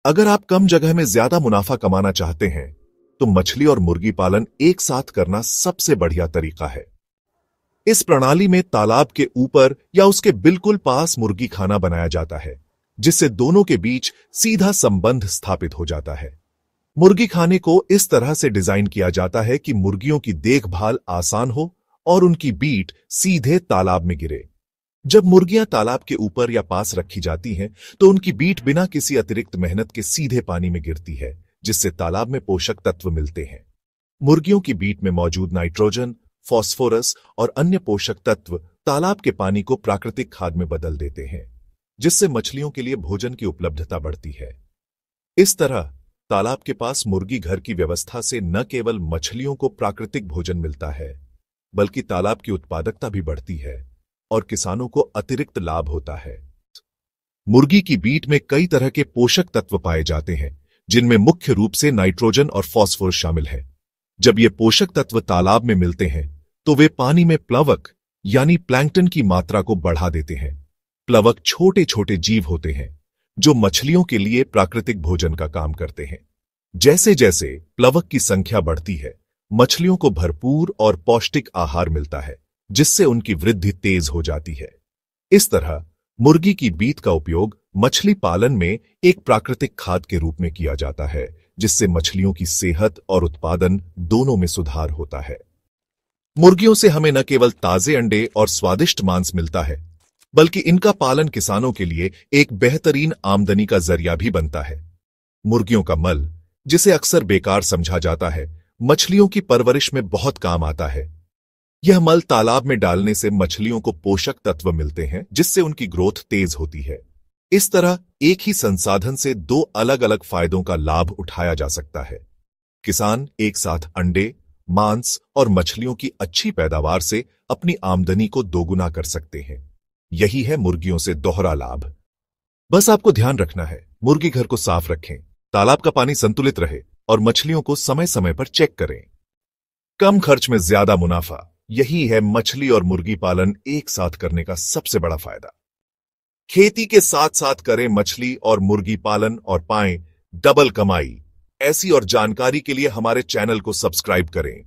अगर आप कम जगह में ज्यादा मुनाफा कमाना चाहते हैं तो मछली और मुर्गी पालन एक साथ करना सबसे बढ़िया तरीका है। इस प्रणाली में तालाब के ऊपर या उसके बिल्कुल पास मुर्गी खाना बनाया जाता है, जिससे दोनों के बीच सीधा संबंध स्थापित हो जाता है। मुर्गी खाने को इस तरह से डिजाइन किया जाता है कि मुर्गियों की देखभाल आसान हो और उनकी बीट सीधे तालाब में गिरे। जब मुर्गियां तालाब के ऊपर या पास रखी जाती हैं, तो उनकी बीट बिना किसी अतिरिक्त मेहनत के सीधे पानी में गिरती है, जिससे तालाब में पोषक तत्व मिलते हैं। मुर्गियों की बीट में मौजूद नाइट्रोजन, फास्फोरस और अन्य पोषक तत्व तालाब के पानी को प्राकृतिक खाद में बदल देते हैं, जिससे मछलियों के लिए भोजन की उपलब्धता बढ़ती है। इस तरह तालाब के पास मुर्गी घर की व्यवस्था से न केवल मछलियों को प्राकृतिक भोजन मिलता है, बल्कि तालाब की उत्पादकता भी बढ़ती है और किसानों को अतिरिक्त लाभ होता है। मुर्गी की बीट में कई तरह के पोषक तत्व पाए जाते हैं, जिनमें मुख्य रूप से नाइट्रोजन और फास्फोरस शामिल है। जब ये पोषक तत्व तालाब में मिलते हैं, तो वे पानी में प्लवक यानी प्लैंकटन की मात्रा को बढ़ा देते हैं। प्लवक छोटे छोटे जीव होते हैं जो मछलियों के लिए प्राकृतिक भोजन का काम करते हैं। जैसे जैसे प्लवक की संख्या बढ़ती है, मछलियों को भरपूर और पौष्टिक आहार मिलता है, जिससे उनकी वृद्धि तेज हो जाती है। इस तरह मुर्गी की बीट का उपयोग मछली पालन में एक प्राकृतिक खाद के रूप में किया जाता है, जिससे मछलियों की सेहत और उत्पादन दोनों में सुधार होता है। मुर्गियों से हमें न केवल ताजे अंडे और स्वादिष्ट मांस मिलता है, बल्कि इनका पालन किसानों के लिए एक बेहतरीन आमदनी का जरिया भी बनता है। मुर्गियों का मल, जिसे अक्सर बेकार समझा जाता है, मछलियों की परवरिश में बहुत काम आता है। यह मल तालाब में डालने से मछलियों को पोषक तत्व मिलते हैं, जिससे उनकी ग्रोथ तेज होती है। इस तरह एक ही संसाधन से दो अलग अलग फायदों का लाभ उठाया जा सकता है। किसान एक साथ अंडे, मांस और मछलियों की अच्छी पैदावार से अपनी आमदनी को दोगुना कर सकते हैं। यही है मुर्गियों से दोहरा लाभ। बस आपको ध्यान रखना है, मुर्गी घर को साफ रखें, तालाब का पानी संतुलित रहे और मछलियों को समय समय पर चेक करें। कम खर्च में ज्यादा मुनाफा, यही है मछली और मुर्गी पालन एक साथ करने का सबसे बड़ा फायदा। खेती के साथ साथ करें मछली और मुर्गी पालन और पाएं डबल कमाई। ऐसी और जानकारी के लिए हमारे चैनल को सब्सक्राइब करें।